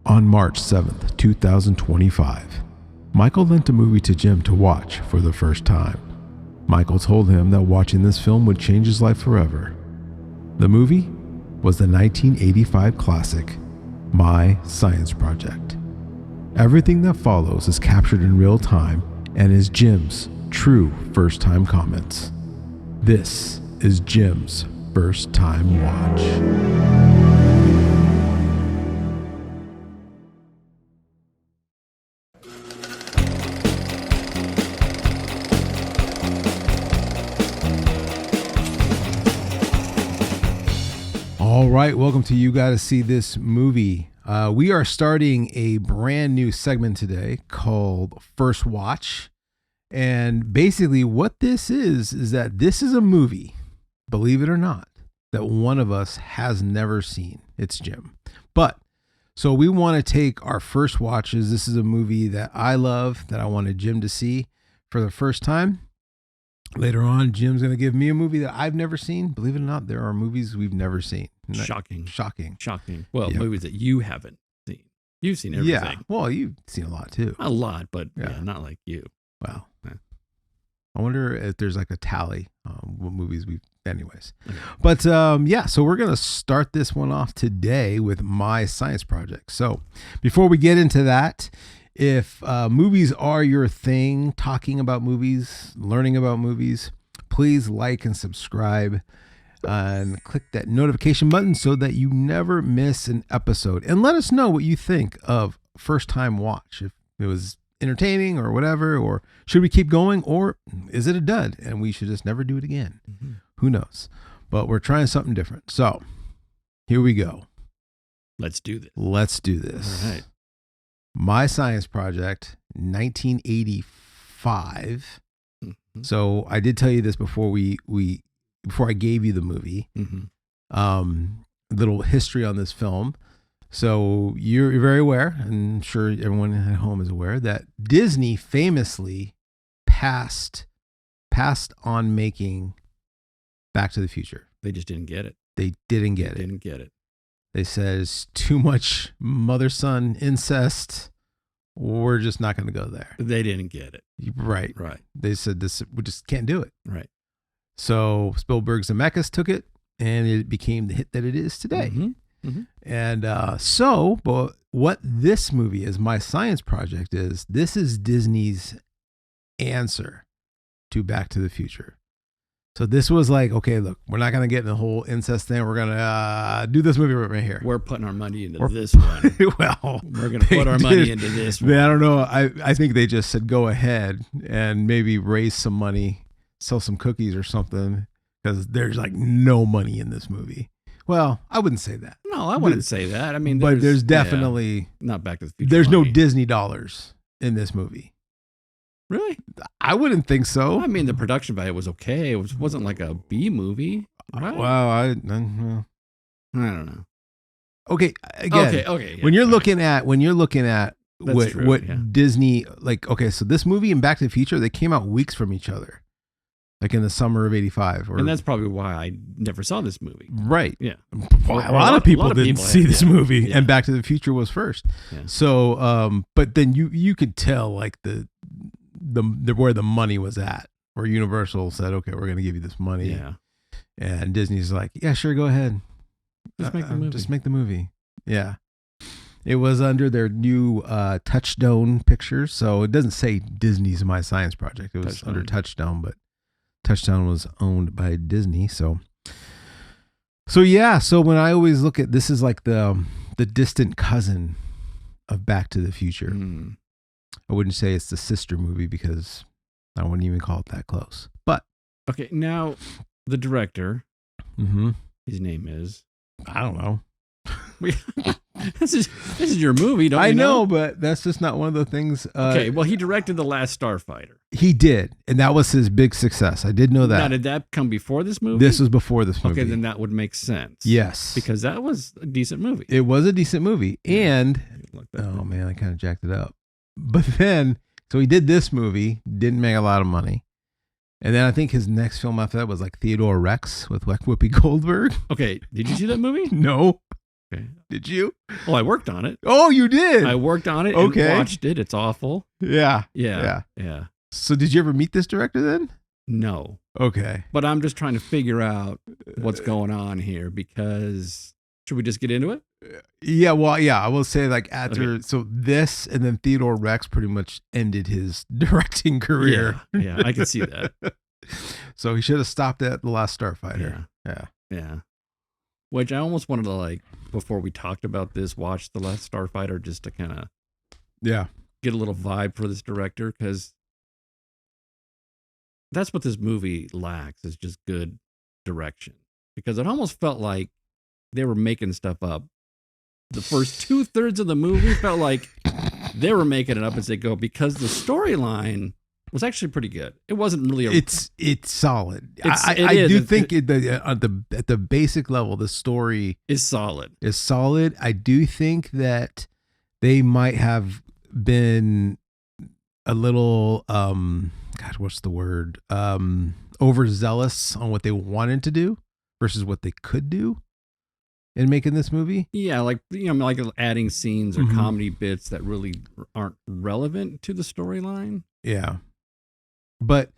On March 7th, 2025, Michael lent a movie to Jim to watch for the first time. Michael told him that watching this film would change his life forever. The movie was the 1985 classic, My Science Project. Everything that follows is captured in real time and is Jim's true first-time comments. This is Jim's first-time watch. All right, welcome to You Gotta See This Movie. We are starting a brand new segment today called First Watch. And basically what this is that this is a movie, believe it or not, that one of us has never seen. It's Jim. But, so we want to take our first watches. This is a movie that I love, that I wanted Jim to see for the first time. Later on, Jim's going to give me a movie that I've never seen. Believe it or not, there are movies we've never seen. Shocking. Well, Yeah. movies that you haven't seen. You've seen everything. Yeah, well, you've seen a lot too. A lot, but Yeah. not like you. Wow. Yeah. I wonder if there's like a tally what movies we've anyways. Okay. But yeah, so we're going to start this one off today with My Science Project. So before we get into that, if movies are your thing, talking about movies, learning about movies, please like and subscribe and click that notification button so that you never miss an episode. And let us know what you think of First Time Watch. If it was entertaining or whatever, or should we keep going, or is it a dud and we should just never do it again? Mm-hmm. Who knows? But we're trying something different. So here we go. Let's do this. Let's do this. All right. My Science Project, 1985. Mm-hmm. So I did tell you this before before I gave you the movie. Mm-hmm. Little history on this film. So you're very aware, and I'm sure everyone at home is aware, that Disney famously passed on making Back to the Future. They just didn't get it. They didn't get it. Didn't get it. They said it's too much mother-son incest. We're just not going to go there. They didn't get it. Right. Right. They said this. We just can't do it. Right. So Spielberg Zemeckis took it, and it became the hit that it is today. Mm-hmm. Mm-hmm. And but what this movie is, My Science Project is, this is Disney's answer to Back to the Future. So this was like, okay, look, we're not going to get in the whole incest thing. We're going to do this movie right here. We're putting our money into this one. Well, We're going to put our money into this one. I don't know. I think they just said, go ahead and maybe raise some money, sell some cookies or something, because there's like no money in this movie. Well, I wouldn't say that. No, I wouldn't say that. I mean, but there's definitely not Back to the Future. there's money. no Disney dollars in this movie. Really? I wouldn't think so. I mean, the production value was okay. It wasn't like a B movie. Right? Well, I I don't know. okay. Again, Okay. Yeah, when you're all looking at That's what true, yeah. Disney, like, okay, so this movie and Back to the Future, they came out weeks from each other, like in the summer of '85, and that's probably why I never saw this movie. right. Yeah. Well, a lot of people didn't see this movie, Yeah. and Back to the Future was first. Yeah. So, but then you could tell like the where the money was at, where Universal said, okay, we're going to give you this money. Yeah. And Disney's like, yeah, sure, go ahead. Just make the movie. Just make the movie. Yeah. It was under their new Touchstone Pictures. So it doesn't say Disney's My Science Project. It was Touchstone. under Touchstone, but Touchstone was owned by Disney. So yeah. So when I always look at this is like the distant cousin of Back to the Future. Mm. I wouldn't say it's the sister movie because I wouldn't even call it that close. But Okay, now the director, his name is. I don't know. This is your movie, don't you I know, but that's just not one of the things. Okay, well, he directed The Last Starfighter. He did, and that was his big success. I did know Now, that. did that come before this movie? This was before this movie. Okay, then that would make sense. Yes, Because that was a decent movie. it was a decent movie, and Like that. oh man, I kind of jacked it up. But then, so he did this movie, didn't make a lot of money, and then I think his next film after that was like Theodore Rex with like Whoopi Goldberg. Okay, did you see that movie? No, Okay. Did you? Well, I worked on it. Oh, you did? I worked on it Okay. and watched it. It's awful. Yeah. Yeah. So did you ever meet this director then? No. Okay. But I'm just trying to figure out what's going on here because should we just get into it? Yeah, well, yeah, I will say like after Okay. so this and then Theodore Rex pretty much ended his directing career. Yeah, I can see that. So he should have stopped at The Last Starfighter. Yeah. Which I almost wanted to, like, before we talked about this, watch The Last Starfighter just to kind of get a little vibe for this director, because that's what this movie lacks, is just good direction. Because it almost felt like they were making stuff up. The first 2/3 of the movie felt like they were making it up as they go, because the storyline was actually pretty good. It wasn't really it's solid. I do think at the basic level, the story is solid. I do think that they might have been a little what's the word? Overzealous on what they wanted to do versus what they could do in making this movie. Yeah, like, you know, like adding scenes or comedy bits that really aren't relevant to the storyline. Yeah. But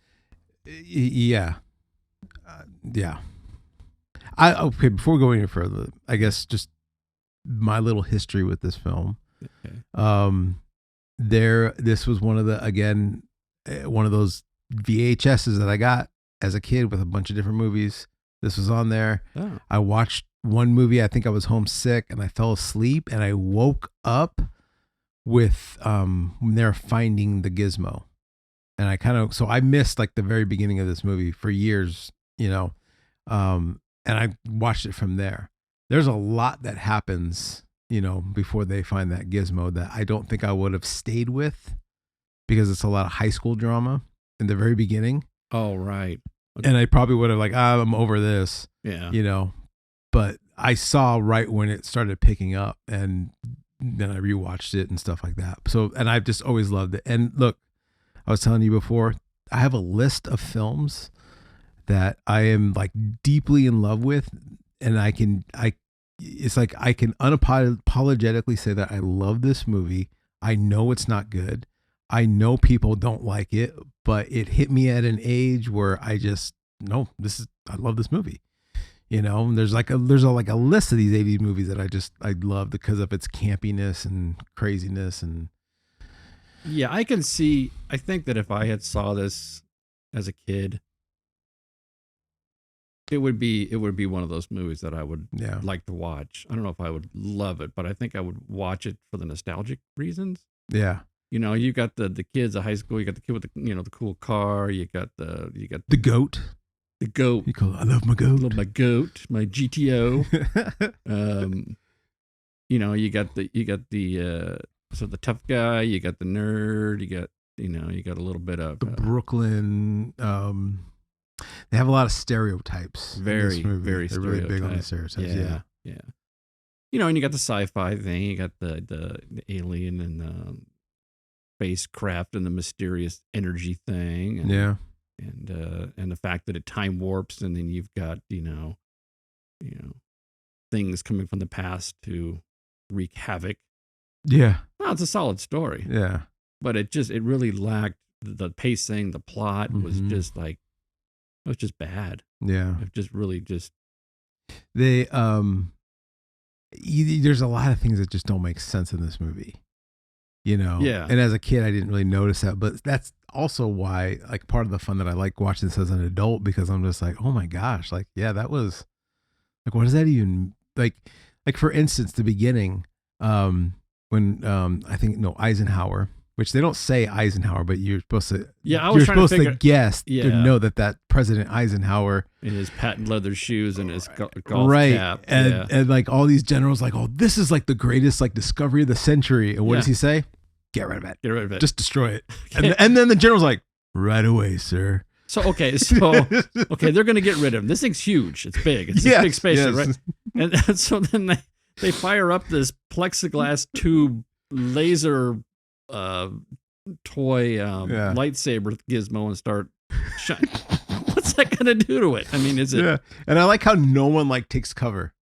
yeah. Okay, before going any further, I guess just my little history with this film. Okay. This was one of those VHSs that I got as a kid with a bunch of different movies. This was on there. Oh. I watched one movie. I think I was homesick and I fell asleep and I woke up with when they're finding the gizmo. And I missed like the very beginning of this movie for years, you know. And I watched it from there. There's a lot that happens, you know, before they find that gizmo that I don't think I would have stayed with, because it's a lot of high school drama in the very beginning. Oh, right. Okay. And I probably would have like, I'm over this, you know, but I saw right when it started picking up, and then I rewatched it and stuff like that. So, and I've just always loved it. And look, I was telling you before, I have a list of films that I am like deeply in love with, and it's like I can unapologetically say that I love this movie. I know it's not good. I know people don't like it, but it hit me at an age where I just I love this movie. You know, and there's a list of these 80s movies that I love because of its campiness and craziness. And yeah, I think that if I had saw this as a kid, it would be one of those movies that I would like to watch. I don't know if I would love it, but I think I would watch it for the nostalgic reasons. Yeah. You know, you got the kids at high school, you got the kid with the cool car, you got the goat. The goat. You call it, I love my goat. I love my goat, my GTO. You know, you got the so the tough guy, you got the nerd, you got a little bit of the Brooklyn. They have a lot of stereotypes. Very, very. They're really big on the stereotypes. Yeah. You know, and you got the sci-fi thing. You got the alien and the spacecraft and the mysterious energy thing. And, and the fact that it time warps, and then you've got things coming from the past to wreak havoc. Yeah. Well, it's a solid story. Yeah. But it really lacked the pacing. The plot was just like, it was just bad. Yeah. It just really they there's a lot of things that just don't make sense in this movie. You know? Yeah. And as a kid, I didn't really notice that, but that's also why, like, part of the fun that I like watching this as an adult, because I'm just like, oh my gosh, like, yeah, that was like, what does that even like for instance, the beginning, when I think Eisenhower, which they don't say Eisenhower, but you're supposed to to guess to know that President Eisenhower in his patent leather shoes and his golf cap, and like all these generals, like, oh, this is like the greatest like discovery of the century, and what does he say? Get rid of it. Get rid of it. Just destroy it. And then the general's like, right away, sir. So okay, they're gonna get rid of him. This thing's huge. It's big. It's a big spaceship, right? And so then they fire up this plexiglass tube laser toy lightsaber gizmo and start shining. What's that gonna do to it? I mean, is it? Yeah. And I like how no one like takes cover.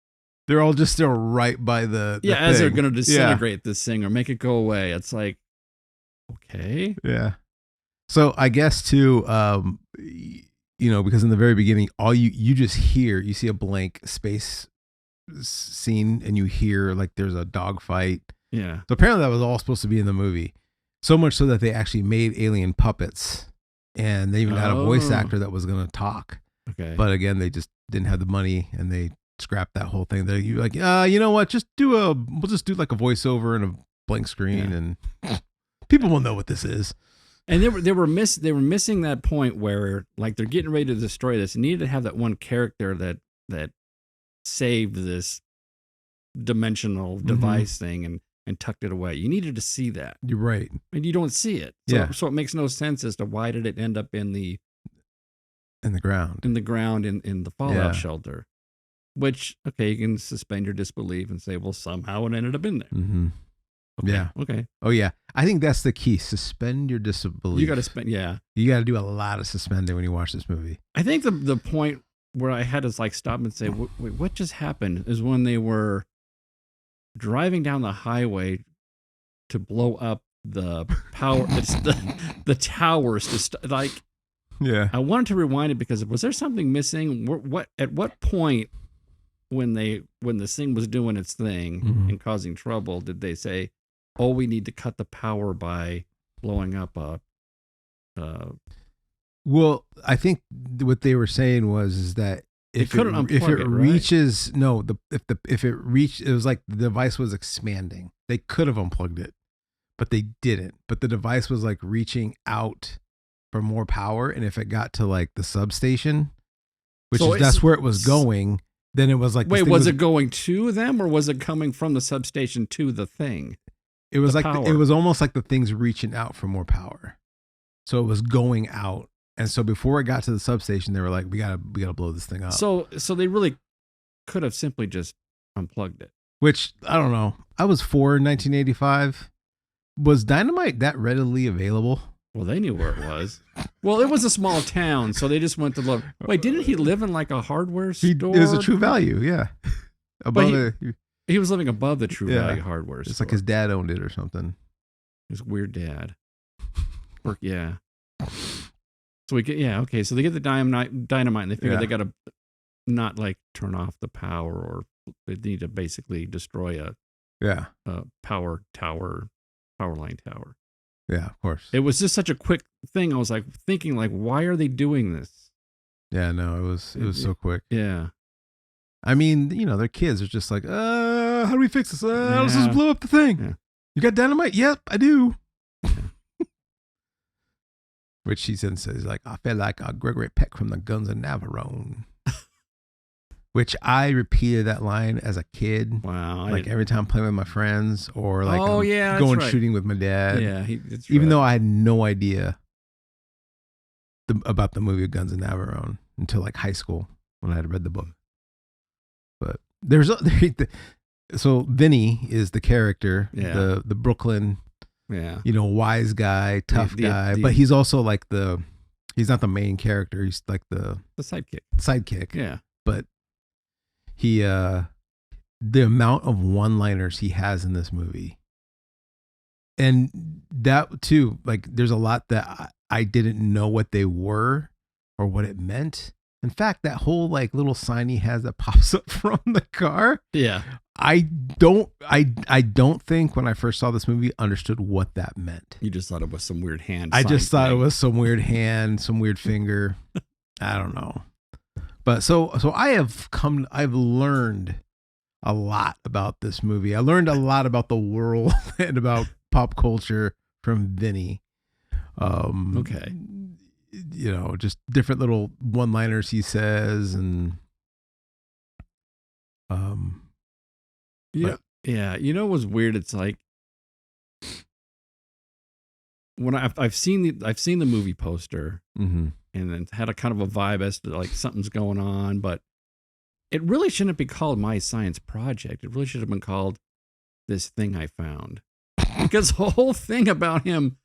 They're all just still right by the as they're thing. going to disintegrate this thing or make it go away. It's like, okay. Yeah. So I guess too, because in the very beginning, all you just hear, you see a blank space scene and you hear like there's a dogfight. Yeah. So apparently that was all supposed to be in the movie. So much so that they actually made alien puppets and they even had a voice actor that was going to talk. Okay. But again, they just didn't have the money and they scrapped that whole thing. They're like, you know what? We'll just do like a voiceover and a blank screen and people will know what this is. And they were missing that point where like they're getting ready to destroy this. They needed to have that one character that saved this dimensional device thing and tucked it away. You needed to see that. You're right. And you don't see it. So it makes no sense as to why did it end up in the ground. In the fallout shelter. Which, okay, you can suspend your disbelief and say, well, somehow it ended up in there. Mm-hmm. Okay. Yeah. Okay. Oh, yeah. I think that's the key. Suspend your disbelief. You got to spend, You got to do a lot of suspending when you watch this movie. I think the point where I had to like stop and say, wait, what just happened is when they were driving down the highway to blow up the power, the towers to like. Yeah. I wanted to rewind it because was there something missing? At what point when this thing was doing its thing and causing trouble did they say, "Oh, we need to cut the power by blowing up a"? Well, I think what they were saying was that if it reaches it was like the device was expanding. They could have unplugged it, but they didn't. But the device was like reaching out for more power, and if it got to like the substation, that's where it was going, then it was like, wait, was it going to them or was it coming from the substation to the thing? It was it was almost like the thing's reaching out for more power, so it was going out, and so before it got to the substation, they were like, we gotta blow this thing up. So they really could have simply just unplugged it. Which I don't know. I was 4 in 1985. Was dynamite that readily available? Well, they knew where it was. Well, it was a small town, so they just went to look. Wait, didn't he live in like a hardware store? It was a True Value, yeah. He was living above the True Value hardware store. It's like his dad owned it or something. His weird dad. Yeah. So okay. So they get the dynamite and they figure they got to not like turn off the power, or they need to basically destroy a power line tower. Yeah, of course. It was just such a quick thing. I was like thinking, like, why are they doing this? Yeah, no, it was so quick. Yeah. I mean, they're kids. They're just like, how do we fix this? Let's just blow up the thing. Yeah. You got dynamite? Yep, I do. Which she then says, like, I feel like Gregory Peck from the Guns of Navarone. Which I repeated that line as a kid. Wow. Like every time playing with my friends or like going shooting with my dad. Yeah. Even though I had no idea about the movie Guns of Navarone until like high school when I had read the book. But so Vinny is the character, the Brooklyn, wise guy, tough guy, but he's also like he's not the main character. He's like the sidekick. Yeah. But he, the amount of one-liners he has in this movie, and that too, like there's a lot that I didn't know what they were or what it meant. In fact, that whole like little sign he has that pops up from the car. Yeah. I don't think when I first saw this movie understood what that meant. You just thought it was some weird hand. I just thought it was some weird hand, some weird finger. I don't know. But so I've learned a lot about this movie. I learned a lot about the world and about pop culture from Vinny. Okay. Just different little one-liners he says and yeah. You know what's weird? It's like when I've seen the movie poster, and then had a kind of a vibe as to like something's going on, but it really shouldn't be called My Science Project. It really should have been called This Thing I Found, because the whole thing about him,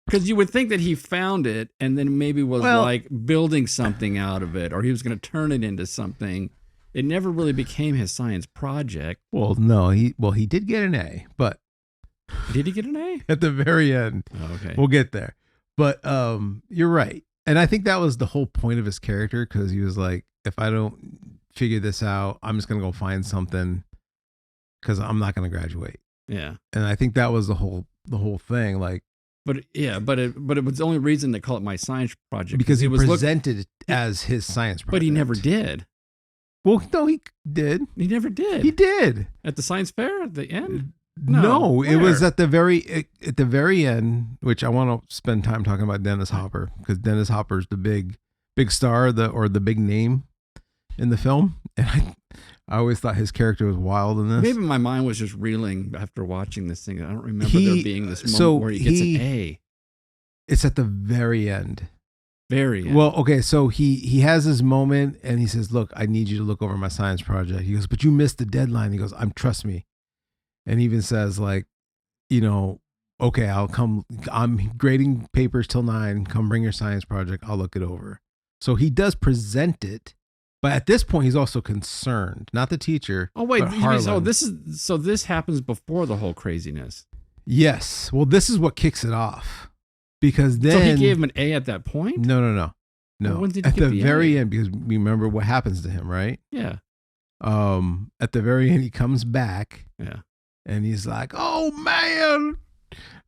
because you would think that he found it and then maybe was like building something out of it, or he was going to turn it into something. it never really became his science project. Well, no, he did get an A, but Did he get an A? at the very end, Oh, okay. we'll get there. But you're right. And I think that was the whole point of his character, because he was like, if I don't figure this out, I'm just going to go find something, because I'm not going to graduate. Yeah. And I think that was the whole thing. Like, But it was the only reason they call it my science project, because he it was presented it as his science project. but he never did. Well, no, he did. He never did. He did. At the science fair at the end? No, it was where? at the very end, which I want to spend time talking about Dennis Hopper, because Dennis Hopper's the big star, the big name in the film, and I always thought his character was wild in this. Maybe my mind was just reeling after watching this thing. I don't remember there being this moment where he gets an A. It's at the very end. Very end. Well, okay, so he has his moment, and he says, "Look, I need you to look over my science project." He goes, "But you missed the deadline." He goes, trust me," and he even says, like, "Okay, I'll come. I'm grading papers till 9. Come bring your science project. I'll look it over." So he does present it, but at this point, he's also concerned, not the teacher. Oh wait, but Harlan. this happens before the whole craziness. Yes. Well, this is what kicks it off, because then So he gave him an A at that point? No. Well, when did he At get the the very A? end, because remember what happens to him, right? Yeah. At the very end, he comes back Yeah. and he's like, "Oh man,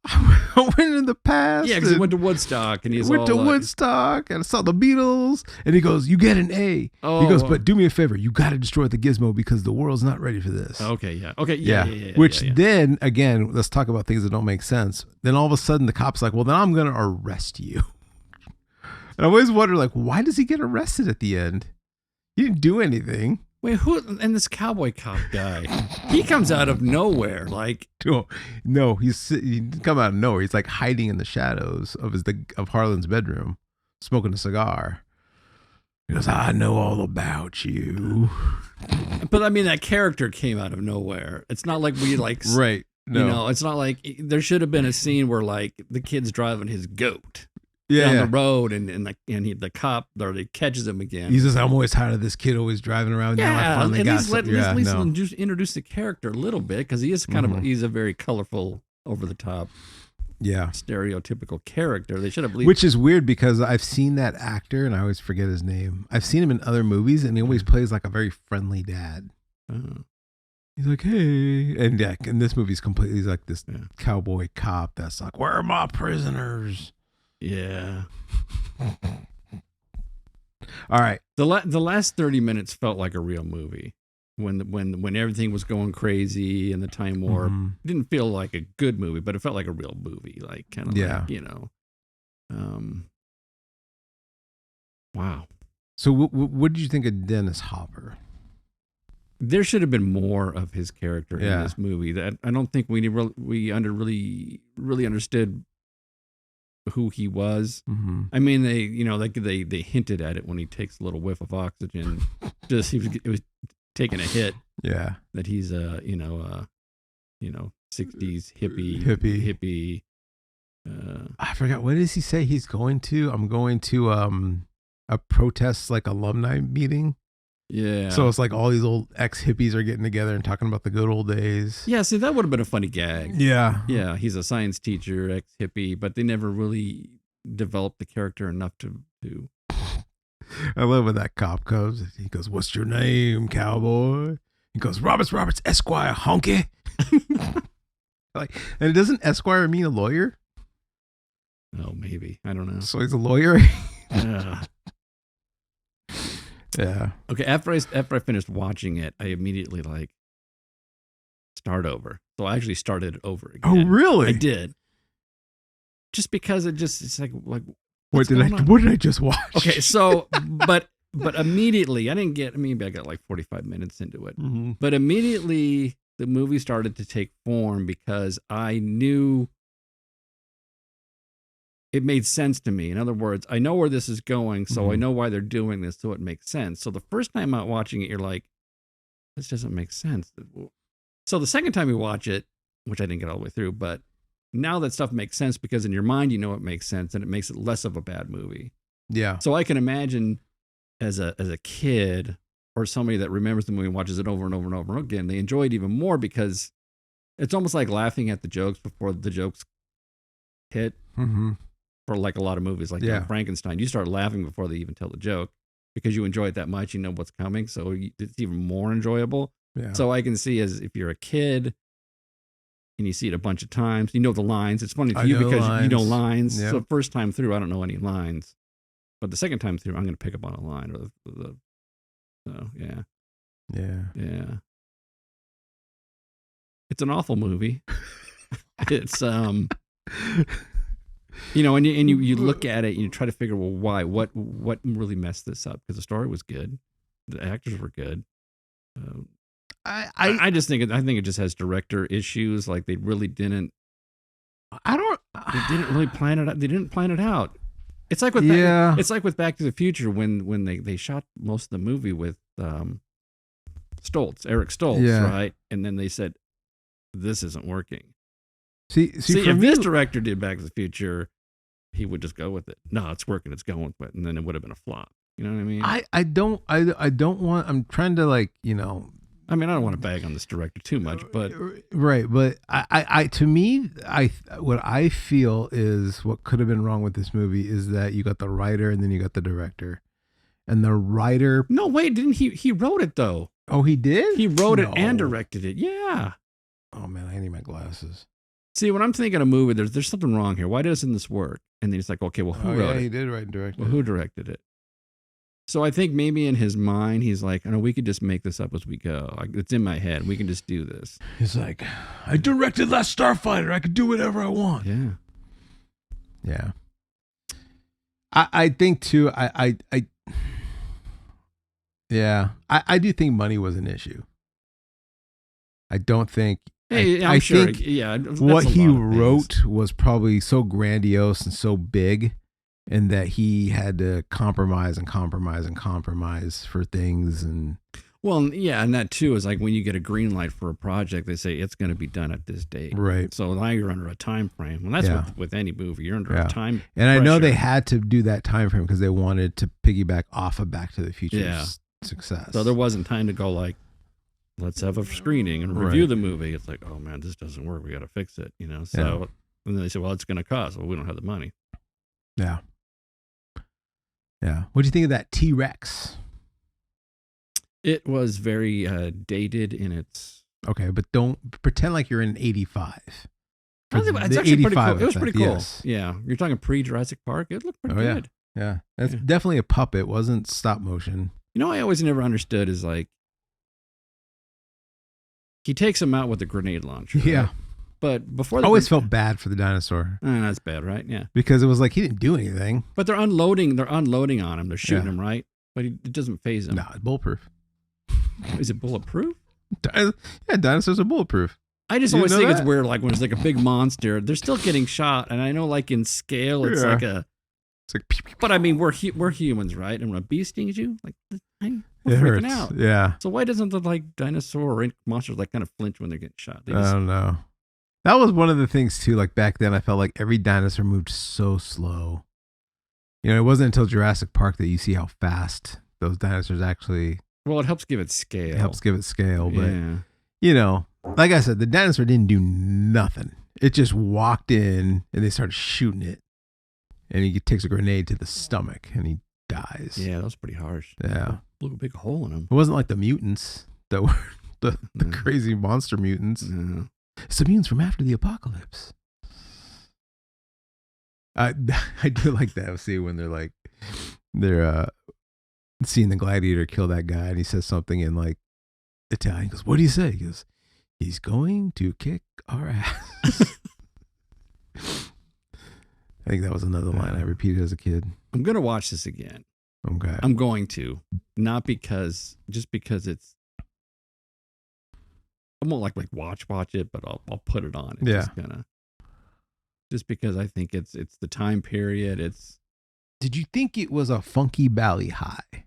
I went in the past. Yeah, because he and went to Woodstock and he's went all to like, Woodstock and I saw the Beatles." And he goes, "You get an A." Oh, He goes, "But do me a favor, you got to destroy the gizmo because the world's not ready for this." okay, yeah. Okay, yeah. Which yeah. then again, let's talk about things that don't make sense. Then all of a sudden, the cop's like, "Well, then I'm gonna arrest you." And I always wonder, like, why does he get arrested at the end? He didn't do anything. Wait, who? And this cowboy cop guy, he comes out of nowhere. Like, No, he didn't come out of nowhere. He's like hiding in the shadows of Harlan's bedroom, smoking a cigar. He goes, "I know all about you." but I mean, that character came out of nowhere. It's not like we like, Right. No. you know, it's not like there should have been a scene where like the kid's driving his goat yeah. down Yeah. the road and the cop or he catches him again. He says, "I'm always tired of this kid always driving around." Now I Yeah, finally at got least, some-" at least no. introduce the character a little bit because he is kind of he's a very colorful, over the top, Yeah. stereotypical character. They should have Which is weird because I've seen that actor and I always forget his name. I've seen him in other movies and he always plays like a very friendly dad. He's like, "Hey," and yeah, in this movie, he's like this cowboy cop that's like, "Where are my prisoners?" yeah. All right. The last 30 minutes felt like a real movie when everything was going crazy and the time warp. Mhm. It didn't feel like a good movie, but it felt like a real movie, like kind of Yeah. like, wow. So, what did you think of Dennis Hopper? There should have been more of his character Yeah. in this movie. That I don't think we really understood who he was. Mm-hmm. I mean, they hinted at it when he takes a little whiff of oxygen. It was taking a hit Yeah. that he's 60s hippie. Hippie. I forgot, what does he say he's going to? I'm going to a protest, like alumni meeting. Yeah. So it's like all these old ex hippies are getting together and talking about the good old days. Yeah, see, that would have been a funny gag. Yeah. Yeah, he's a science teacher, ex hippie, but they never really developed the character enough to. I love when that cop comes. He goes, "What's your name, cowboy?" He goes, Roberts, Esquire, honky." And doesn't Esquire mean a lawyer? Oh, maybe. I don't know. So he's a lawyer. Yeah. Okay, after I finished watching it, I immediately start over. So I actually started it over again. Oh, really? I did. Just because it's like What what's did going on? What did I just watch? Okay, so but immediately I got like 45 minutes into it. Mm-hmm. But immediately the movie started to take form because I knew it made sense to me. In other words, I know where this is going, so I know why they're doing this, so it makes sense. So the first time out watching it, you're like, this doesn't make sense. So the second time you watch it, which I didn't get all the way through, but now that stuff makes sense because in your mind you know it makes sense and it makes it less of a bad movie. Yeah. So I can imagine as a kid or somebody that remembers the movie and watches it over and over and over again, they enjoy it even more because it's almost like laughing at the jokes before the jokes hit. Mm-hmm. For like a lot of movies, like Yeah. Frankenstein, you start laughing before they even tell the joke because you enjoy it that much. You know what's coming, so it's even more enjoyable. Yeah. So I can see as if you're a kid and you see it a bunch of times, you know the lines. It's funny to I you know because you know lines. lines. Yep. So first time through, I don't know any lines, but the second time through, I'm going to pick up on a line or so yeah. Yeah. It's an awful movie. It's you know, and you look at it and you try to figure, well, why? What really messed this up? Because the story was good, the actors were good. I just think it just has director issues. Like they really didn't. They didn't really plan it out. They didn't plan it out. It's like with it's like with Back to the Future when they shot most of the movie with Eric Stoltz, right? And then they said, this isn't working. See, if this director did Back to the Future, he would just go with it. No, it's working. It's going with it. And then it would have been a flop. You know what I mean? I don't want, I'm trying to I don't want to bag on this director too much, but right. But to me, what I feel is what could have been wrong with this movie is that you got the writer and then you got the director, and the writer. No, wait, didn't he wrote it though? Oh, he did? He wrote it and directed it. Yeah. Oh man, I need my glasses. See, when I'm thinking a movie, there's something wrong here. Why doesn't this work? And then he's like, okay, well, who wrote it? He did write and direct it. Well, who directed it? So I think maybe in his mind, he's like, oh, no, we could just make this up as we go. It's in my head. We can just do this. He's like, I directed Last Starfighter. I could do whatever I want. Yeah. Yeah. I think too, I do think money was an issue. I don't think. Hey, I sure. think yeah, what he wrote was probably so grandiose and so big, and that he had to compromise for things. And well, yeah, and that too is like when you get a green light for a project, they say it's going to be done at this date, right? So now you're under a time frame. Well, that's with any movie, you're under a time. And pressure. I know they had to do that time frame because they wanted to piggyback off of Back to the Future's success. So there wasn't time to go like, let's have a screening and review the movie. It's like, oh man, this doesn't work. We got to fix it, you know? So, and then they said, well, it's going to cost. Well, we don't have the money. Yeah. Yeah. What do you think of that T-Rex? It was very dated in its. Okay. But don't pretend like you're in 85. It's actually pretty cool. It was pretty cool. Yes. Yeah. You're talking pre-Jurassic Park. It looked pretty good. Yeah. That's definitely a puppet. It wasn't stop motion. You know, I always never understood is like, he takes him out with a grenade launcher. Yeah. Right? But before I always felt bad for the dinosaur. That's bad, right? Yeah. Because it was like he didn't do anything. But they're unloading on him. They're shooting him, right? But it doesn't phase him. No, it's bulletproof. Is it bulletproof? Yeah, dinosaurs are bulletproof. I just always think it's weird, like when it's like a big monster, they're still getting shot. And I know like in scale, it's like a... It's like... Pew, pew, pew. But I mean, we're humans, right? And when a bee stings you, like... We're freaking hurts. Out. Yeah. So why doesn't the like dinosaur or monsters like kind of flinch when they're getting shot? I don't know. That was one of the things too. Like back then, I felt like every dinosaur moved so slow. You know, it wasn't until Jurassic Park that you see how fast those dinosaurs actually. Well, it helps give it scale. But you know, like I said, the dinosaur didn't do nothing. It just walked in and they started shooting it, and he takes a grenade to the stomach and he dies. Yeah, that was pretty harsh. Yeah. Look, a big hole in him. It wasn't like the mutants that were the crazy monster mutants. Yeah. It's the mutants from after the apocalypse. I do like that. See when they're seeing the gladiator kill that guy, and he says something in like Italian. He goes, "What do you say?" He goes, "He's going to kick our ass." I think that was another line I repeated as a kid. I'm gonna watch this again. Okay. I'm going to, not because it's. I won't like watch it, but I'll put it on. It's just because I think it's the time period. Did you think it was a Funky Valley High?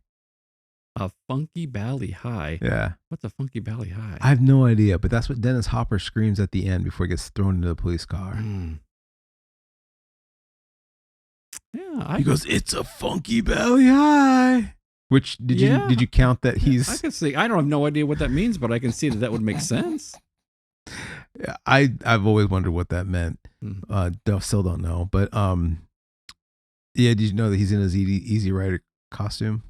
A Funky Valley High? Yeah. What's a Funky Valley High? I have no idea, but that's what Dennis Hopper screams at the end before he gets thrown into the police car. Yeah, he goes, "It's a Funky Valley High." Which did you count that I he's? can see. I don't have no idea what that means, but I can see that would make sense. I've always wondered what that meant. Still don't know, but yeah. Did you know that he's in his Easy Rider costume?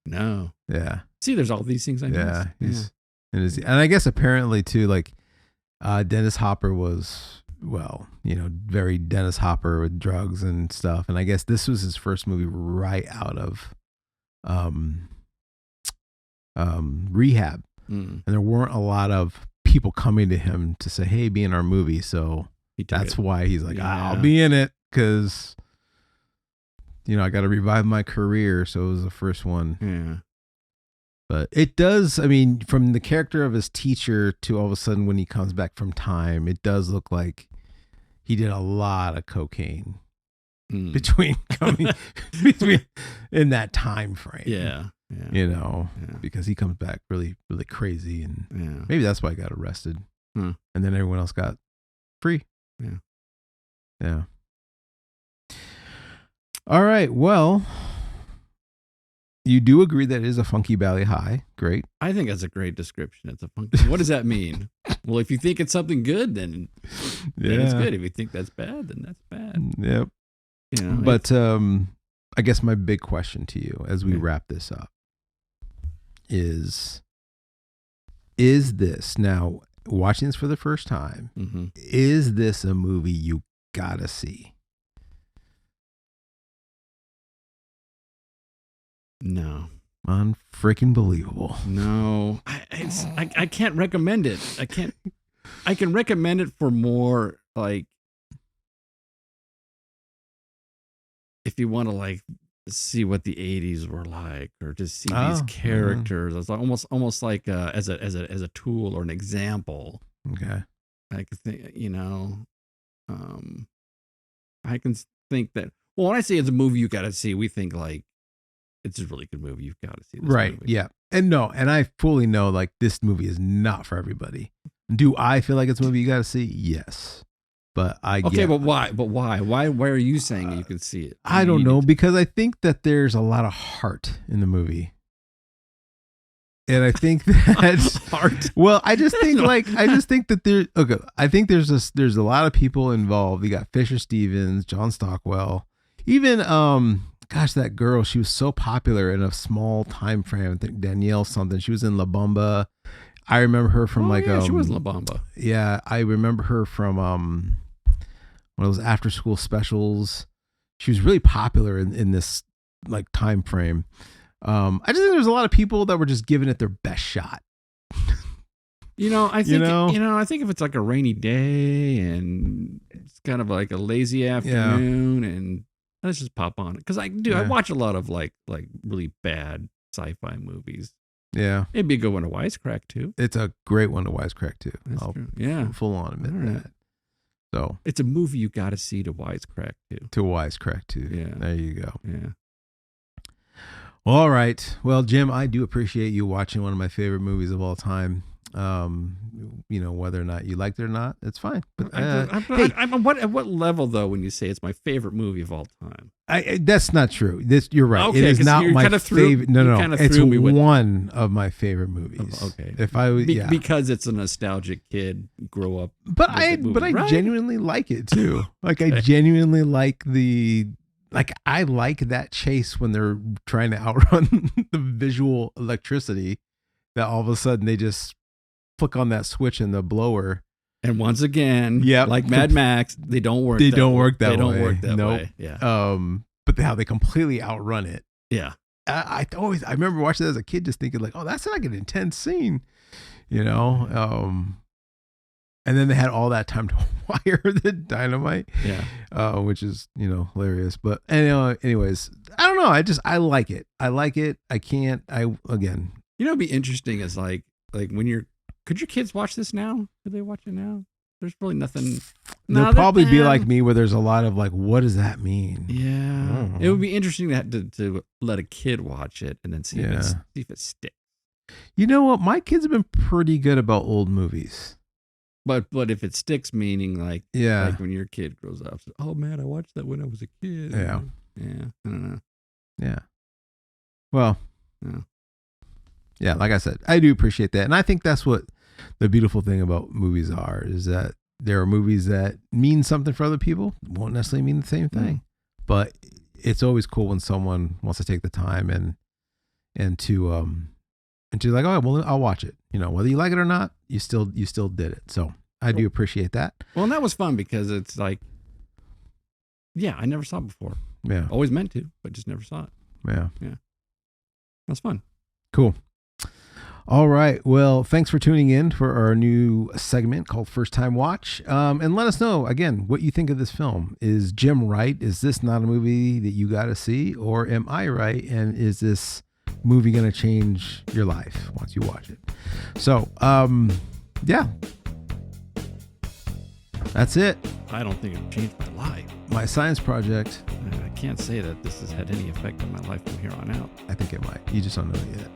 No. Yeah. See, there's all these things I missed. Yeah, he's in his, and I guess apparently too, like Dennis Hopper was, well, very Dennis Hopper with drugs and stuff, and I guess this was his first movie right out of rehab, and there weren't a lot of people coming to him to say, "Hey, be in our movie." So that's why he's like, "I'll be in it," because I got to revive my career. So it was the first one. Yeah. But it does, I mean, from the character of his teacher to all of a sudden when he comes back from time, it does look like he did a lot of cocaine between in that time frame. Yeah. Because he comes back really, really crazy, and maybe that's why he got arrested. And then everyone else got free. Yeah. All right. Well, you do agree that it is a Funky Valley High. Great. I think that's a great description. It's a funky. What does that mean? Well, if you think it's something good, then it's good. If you think that's bad, then that's bad. Yep. But I guess my big question to you as we wrap this up is this, now watching this for the first time, is this a movie you gotta see? No. Unfreaking believable. No. I can't recommend it. I can recommend it for more, like, if you want to, like, see what the 80s were like, or just see these characters. It's almost like as a tool or an example. Okay. I can think, I can think that, well, when I say it's a movie you got to see, we think like, it's a really good movie. You've got to see this movie. Yeah. And I fully know, like, this movie is not for everybody. Do I feel like it's a movie you got to see? Yes. But but why? Why are you saying you can see it? I don't know, because I think that there's a lot of heart in the movie. And I think that's heart. Well, I just think that I think there's a lot of people involved. You got Fisher Stevens, John Stockwell, even that girl, she was so popular in a small time frame. I think Danielle something. She was in La Bamba. I remember her from she was La Bamba. Yeah, I remember her from one of those after school specials. She was really popular in this like time frame. I just think there's a lot of people that were just giving it their best shot. I think if it's like a rainy day and it's kind of like a lazy afternoon and let's just pop on it. Because I watch a lot of like really bad sci-fi movies. Yeah. It'd be a good one to wisecrack to. It's a great one to wisecrack to. That's true. Yeah. Full on admit that. So it's a movie you got to see to wisecrack to. To wisecrack to. Yeah. There you go. Yeah. Well, all right. Well, Jim, I do appreciate you watching one of my favorite movies of all time. Whether or not you liked it or not, it's fine. But at what level though? When you say it's my favorite movie of all time, that's not true. You're right. Okay, it is not my favorite. No. It's one of my favorite movies. Okay. If I was because it's a nostalgic kid grow up. But I genuinely like it too. Like I genuinely like I like that chase when they're trying to outrun the visual electricity. That all of a sudden they just flick on that switch in the blower. And once again, like Mad Max, they don't work. They don't work that way. They don't work that way. Yeah. But how they completely outrun it. Yeah. I remember watching that as a kid, just thinking like, oh, that's like an intense scene, and then they had all that time to wire the dynamite. Yeah. Which is, hilarious. But anyways, I don't know. I like it. Again. It'd be interesting is like when could your kids watch this now? Could they watch it now? There's really nothing. They'll probably be like me, where there's a lot of like, what does that mean? Yeah. It would be interesting to let a kid watch it and then see if it sticks. You know what? My kids have been pretty good about old movies. But if it sticks, meaning like when your kid grows up, oh man, I watched that when I was a kid. Yeah. Yeah. I don't know. Yeah. Well, Yeah, like I said, I do appreciate that. And I think that's what the beautiful thing about movies are, is that there are movies that mean something for other people, won't necessarily mean the same thing. But it's always cool when someone wants to take the time and to like, oh, well, I'll watch it. You know, whether you like it or not, you still did it. So I do appreciate that. Well, and that was fun because it's like, yeah, I never saw it before. Yeah. Always meant to, but just never saw it. Yeah. That's fun. Cool. All right. Well, thanks for tuning in for our new segment called First Time Watch. And let us know, again, what you think of this film. Is Jim right? Is this not a movie that you got to see? Or am I right? And is this movie going to change your life once you watch it? So, yeah. That's it. I don't think it changed my life. My science project. I can't say that this has had any effect on my life from here on out. I think it might. You just don't know it yet.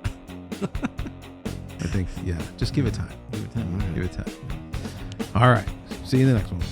I think, yeah. Just give it time. Give it time. Give it time. All right. See you in the next one.